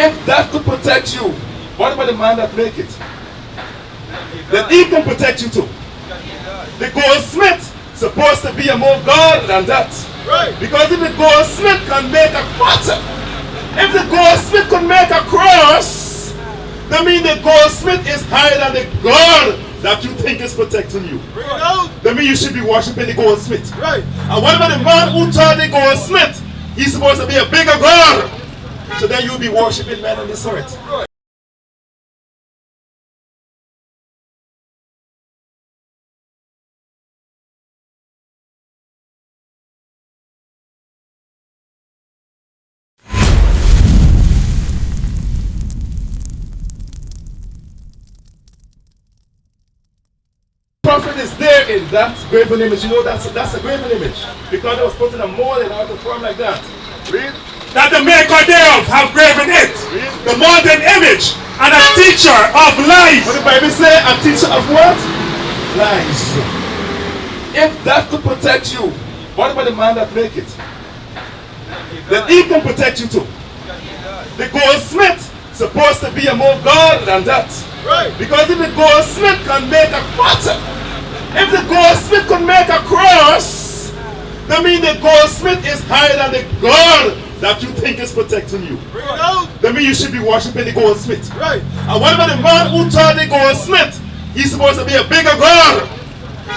If that could protect you, what about the man that make it? Then he can protect you too. The goldsmith supposed to be a more God than that. Right. Because if the goldsmith can make a potter, if the goldsmith can make a cross, that means the goldsmith is higher than the God that you think is protecting you. Bring it out. That means you should be worshiping the goldsmith. Right. And what about the man who taught the goldsmith? He's supposed to be a bigger God. So then you'll be worshiping men on this earth. Right. Prophet is there in that graven image. You know that's a graven image. Because it was put in a mold in order to form like that. Read. That the maker thereof have graven it, Read. the molten image, and a teacher of lies. What the Bible say? A teacher of what? Lies. If that could protect you, what about the man that make it? Then he can protect you too. The goldsmith supposed to be a more God than that. Right. Because if the goldsmith can make a potter, if the goldsmith can make a cross, that means the goldsmith is higher than the God that you think is protecting you. Bring it out. That means you should be worshiping the goldsmith. Right. And what about the man who taught the goldsmith? He's supposed to be a bigger God.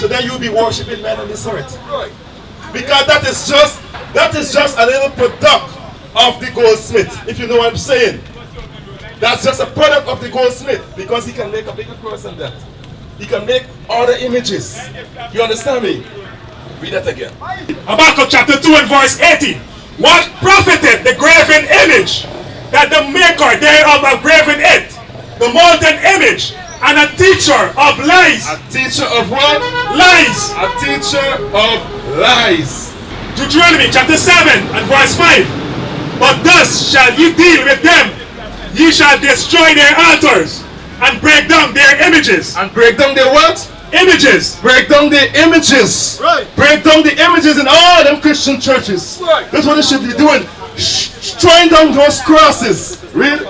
So then you'll be worshiping men on this earth. Right. Because that is just a little product of the goldsmith, if you know what I'm saying. That's just a product of the goldsmith, because he can make a bigger cross than that. He can make other images. You understand me? Read that again. Habakkuk chapter 2 and verse 18. What profited the graven image, that the maker thereof have graven it, the molten image, and a teacher of lies. A teacher of what? Lies. A teacher of lies. Deuteronomy chapter 7 and verse 5. But thus shall ye deal with them. Ye shall destroy their altars and break down their images. And break down their what? Images. Break down the images. Right. Break down the images in all them Christian churches. Right. That's what they should be doing. Throwing down those crosses. Read.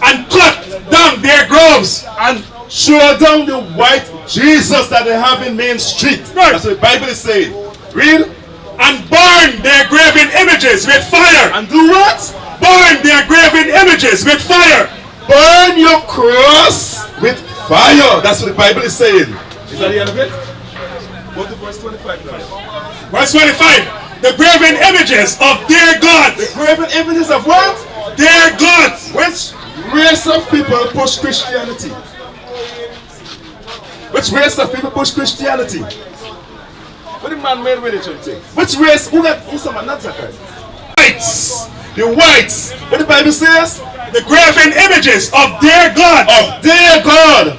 And cut down their groves. And show down the white Jesus that they have in Main Street. Right. That's what the Bible is saying. Read. And burn their graven images with fire. And do what? Burn their graven images with fire. Burn your cross with fire. That's what the Bible is saying. Is that the end of it? Go to verse 25 now. Verse 25. The graven images of their gods. The graven images of what? Their gods. Which race of people push Christianity? Which race of people push Christianity? What the man-made religion thing? Which race? Who someone not Zachary? Whites. The whites. What the Bible says? The graven images of their gods. Of their God.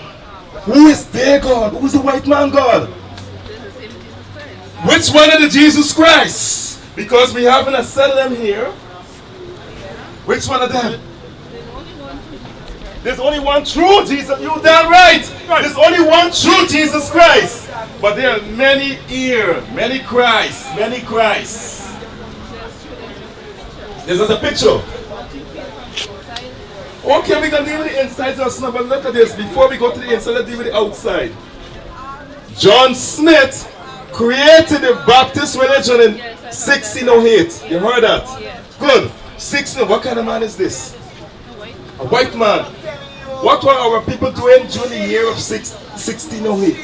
Who is their God? Who is the white man God? Which one is the Jesus Christ? Because we haven't a set of them here. Which one of them? There's only one true Jesus. You're damn right. There's only one true Jesus Christ. But there are many here. Many Christs. Many Christs. This is a picture. Okay, we can deal with the inside just now, but look at this. Before we go to the inside, let's deal with the outside. John Smith created the Baptist religion in 1608. You heard that? Good. 16. What kind of man is this? A white man. What were our people doing during the year of 1608?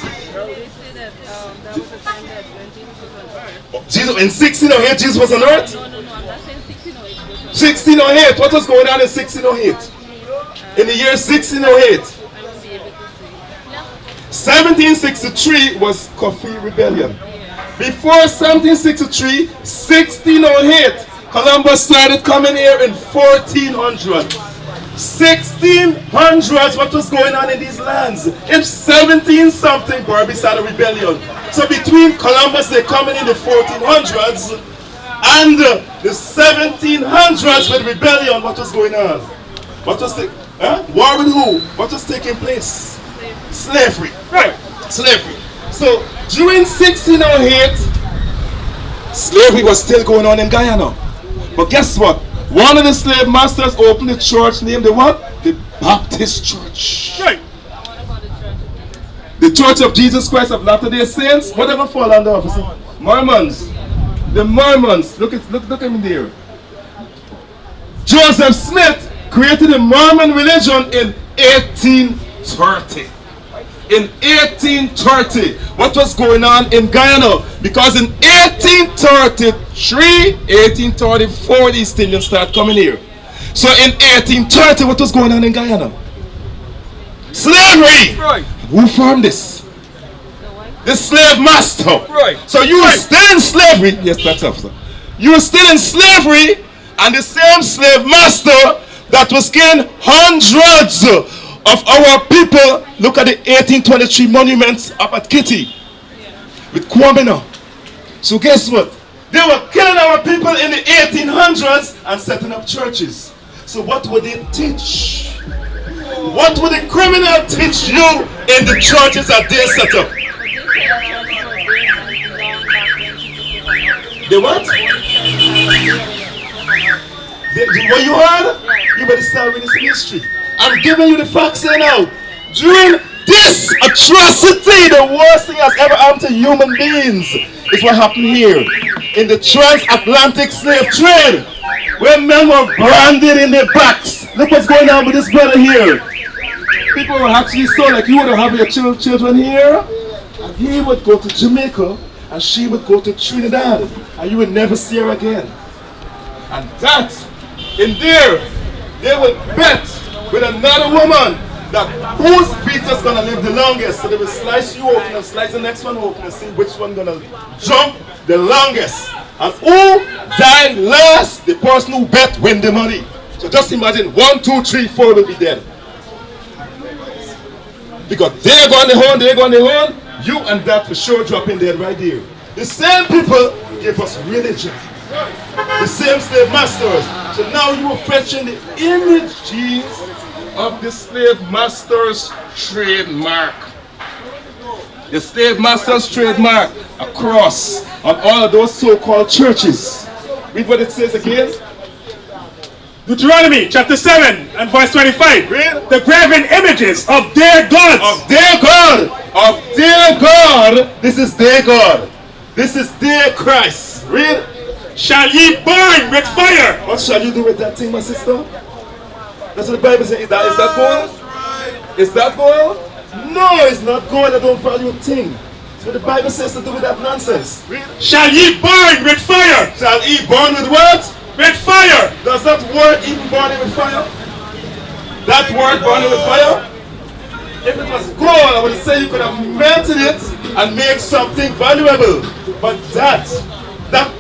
Jesus, in 1608, Jesus was on earth? No, I'm not saying 1608. 1608. What was going on in 1608? In the year 1608. 1763 was Coffee Rebellion. Before 1763, 1608, Columbus started coming here in 1400. 1600s, what was going on in these lands? In 17 something, Barbie started a rebellion. So between Columbus, they coming in the 1400s and the 1700s with rebellion, what was going on? What was the war with who? What was taking place? Slavery. Right. Slavery. So during 1608, slavery was still going on in Guyana. But guess what? One of the slave masters opened the church named the what? The Baptist Church. Right. The Church of Jesus Christ of Latter-day Saints. Whatever fall under, officer? Mormons. The Mormons. Look at him there. Joseph Smith created the Mormon religion in 1830. In 1830, what was going on in Guyana? Because in 1833, 1834, these Indians start coming here. So in 1830, what was going on in Guyana? Slavery. Right. Who formed this? The slave master. Right. So you are still in slavery. Yes, that's officer. You are still in slavery, and the same slave master that was killing hundreds of our people. Look at the 1823 monuments up at Kitty with Kwame now. So guess what? They were killing our people in the 1800s and setting up churches. So what would they teach? What would the criminal teach you in the churches that they set up? They what? What you heard? You better start with this history. I'm giving you the facts here now. During this atrocity, the worst thing that's ever happened to human beings is what happened here in the transatlantic slave trade, where men were branded in their backs. Look what's going on with this brother here. People were actually so like you would have your children here, and he would go to Jamaica, and she would go to Trinidad, and you would never see her again. And that, in there, they would bet with another woman that whose fetus gonna live the longest. So they will slice you open and slice the next one open and see which one gonna jump the longest. And who died last, the person who bet win the money. So just imagine 1, 2, 3, 4 will be dead. Because they're going to horn, you and that for sure dropping dead right there. The same people gave us religion. The same slave masters. So now you are fetching the images of the slave master's trademark. The slave master's trademark across on all of those so-called churches. Read what it says again. Deuteronomy chapter 7 and verse 25. Read. The graven images of their gods. Of their God. Of their God. This is their God. This is their Christ. Read. Shall ye burn with fire. What shall you do with that thing, my sister? That's what the Bible says. Is that gold? Is that gold? No, it's not gold. I don't value a thing. That's what the Bible says to do with that nonsense. Read. Shall ye burn with fire. Shall he burn with what? With fire. Does that word even burning with fire? That word burning with fire? If it was gold, I would say you could have melted it and make something valuable. But that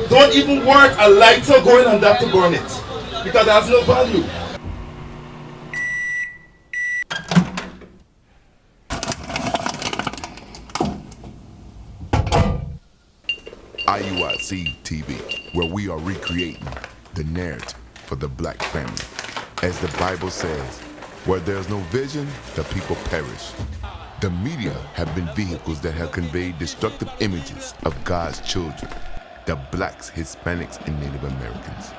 don't even work a lighter going on that to burn it. Because it has no value. IUIC TV, where we are recreating the narrative for the black family. As the Bible says, where there's no vision, the people perish. The media have been vehicles that have conveyed destructive images of God's children, the blacks, Hispanics, and Native Americans.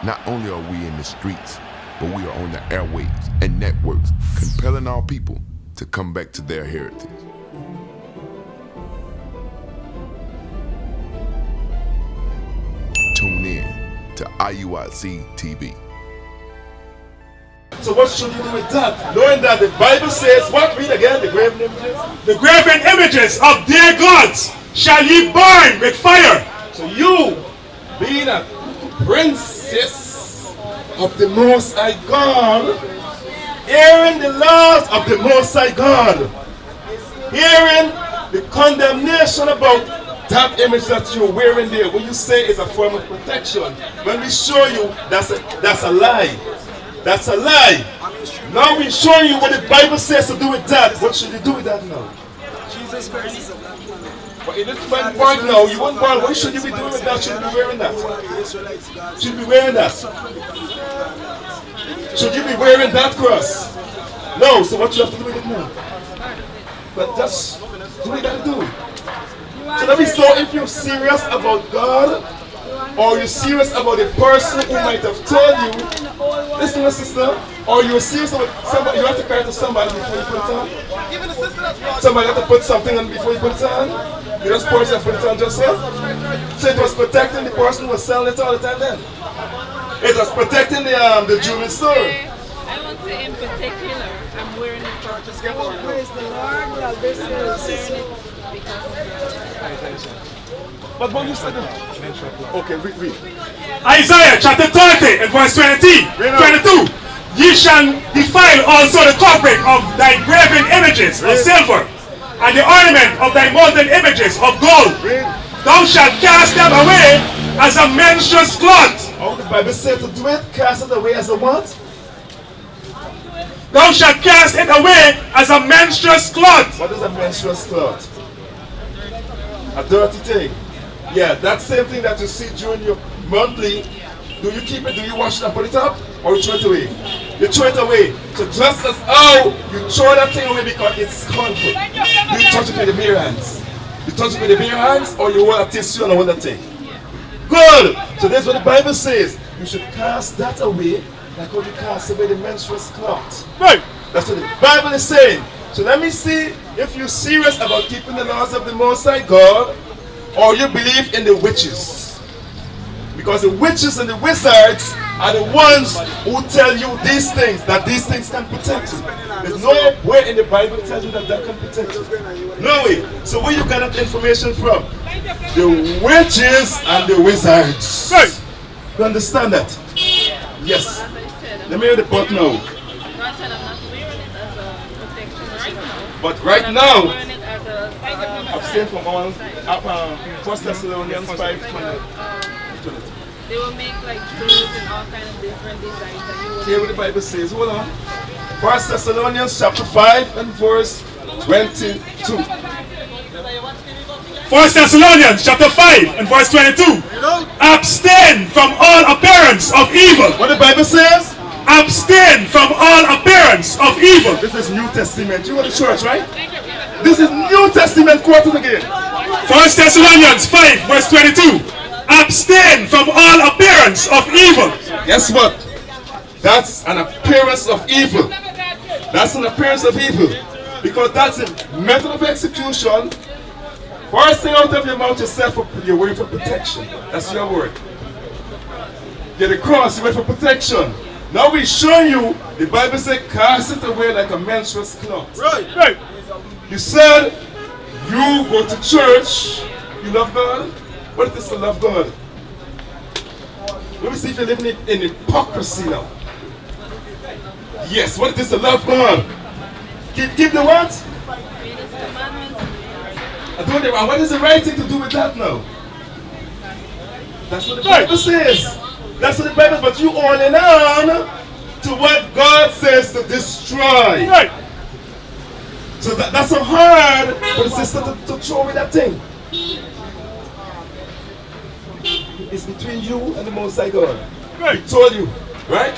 Not only are we in the streets, but we are on the airwaves and networks, compelling our people to come back to their heritage. Tune in to IUIC TV. So what should you do with that? Knowing that the Bible says, what? Read again, the graven images. The graven images of their gods shall ye burn with fire. So you, being a princess of the Most High God, hearing the laws of the Most High God, hearing the condemnation about that image that you're wearing there, what you say is a form of protection. When we show you, that's a lie. That's a lie. Now we show you what the Bible says to do with that. What should you do with that now? Jesus Christ is a black man. But in this point now, you won't born. What should you be doing with that? Should you be wearing that? Should you be wearing that? Should you be wearing that cross? No, so what you have to do with it now? But that's what you gotta do. So let me know if you're serious about God, Or are you serious about the person who might have told you? Listen, my sister. Or you serious about somebody? You have to cry to somebody before you put it on. Somebody have to put something on before you put it on. You just pour it and put it on just yet. So it was protecting the person who was selling it all the time. Then it was protecting the jewelry store. I won't say in particular, I'm wearing it for protection. Praise the Lord. We are very But what you said? Okay, read. Isaiah chapter 30 and verse 22. Ye shall defile also the covering of thy graven images of silver, and the ornament of thy molten images of gold. Thou shalt cast them away as a menstruous cloth. Oh, the Bible said to do it, cast it away as a what? Thou shalt cast it away as a menstruous cloth. What is a menstruous cloth? A dirty thing. Yeah, that same thing that you see during your monthly. Do you keep it? Do you wash it and put it up? Or you throw it away? You throw it away. So just as how you throw that thing away because it's comfort. Do you touch it with the bare hands? You touch it with the bare hands or you hold a tissue and hold that thing? Good! So that's what the Bible says. You should cast that away like how you cast away the menstruous cloth. Right. That's what the Bible is saying. So let me see if you're serious about keeping the laws of the Most High God or you believe in the witches. Because the witches and the wizards are the ones who tell you these things, that these things can protect you. There's nowhere in the Bible tells you that can protect you. No way. So where you get that information from? The witches and the wizards. Right. You understand that? Yes. Let me hear the part now. God said I'm not wearing it as a protection right now. But right I'm now, wearing it as a abstain from all 1 Thessalonians 5:20. They will make like clothes and all kind of different designs that you will Hear what the Bible says. Hold on. 1 Thessalonians chapter 5 and verse 22. 1 Thessalonians chapter 5 and verse 22. Abstain from all appearance of evil. What the Bible says? Abstain from all appearance of evil. This is New Testament. You go to church, right? This is New Testament quoted again. 1 Thessalonians 5 verse 22. Abstain from all appearance of evil. Guess what? That's an appearance of evil. That's an appearance of evil. Because that's a method of execution. First thing out of your mouth, you're waiting for protection. That's your word. Get the cross, you're waiting for protection. Now we show you, the Bible says, cast it away like a menstruous cloth. Right. You said, you go to church, you love God. What is to love God? Let me see if you're living in hypocrisy now. Yes, what is to love God? Keep the what? And what is the right thing to do with that now? That's what the Bible says. That's what the Bible says. But you holding on to what God says to destroy. Right. So that's so hard for the sister to throw away that thing. It's between you and the Most High God. Right. He told you, right?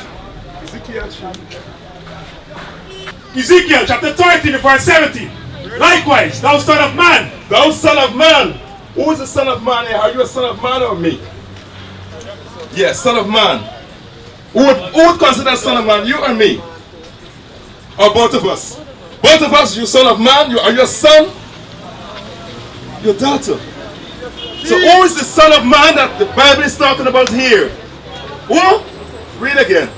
Ezekiel chapter 13 verse 17. Likewise, thou son of man. Thou son of man. Who is the son of man here? Are you a son of man or me? Yes, son of man. Who would consider son of man? You or me? Or both of us? Both of us, you son of man. Are you a son? Your daughter. So who is the son of man that the Bible is talking about here? Who? Read again.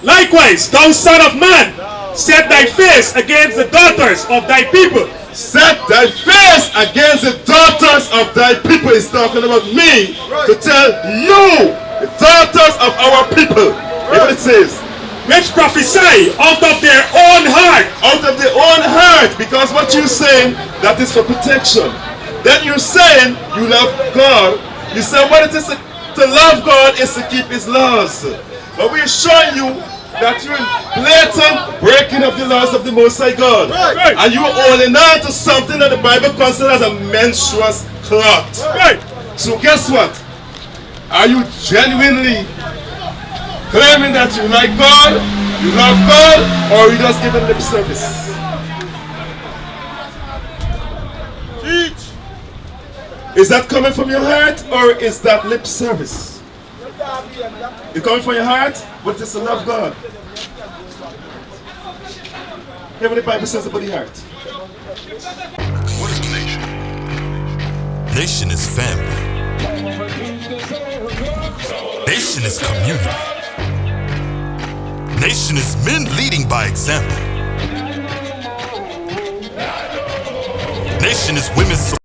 Likewise, thou son of man, set thy face against the daughters of thy people. Set thy face against the daughters of thy people. He's talking about me to tell you, the daughters of our people. Hear what it says. Which prophesy out of their own heart. Out of their own heart. Because what you're saying, that is for protection. Then you're saying you love God. You say what it is to love God is to keep His laws. But we're showing you that you're in blatant breaking of the laws of the Most High God. Right. And you're holding on to something that the Bible considers a menstruous cloth. Right. So guess what? Are you genuinely claiming that you like God, you love God, or are you just giving lip service? Teach. Is that coming from your heart or is that lip service? It's coming from your heart, but it's to love God. Hear what the Bible says about the heart. What is a nation? Nation is family. Nation is community. Nation is men leading by example. Nation is women.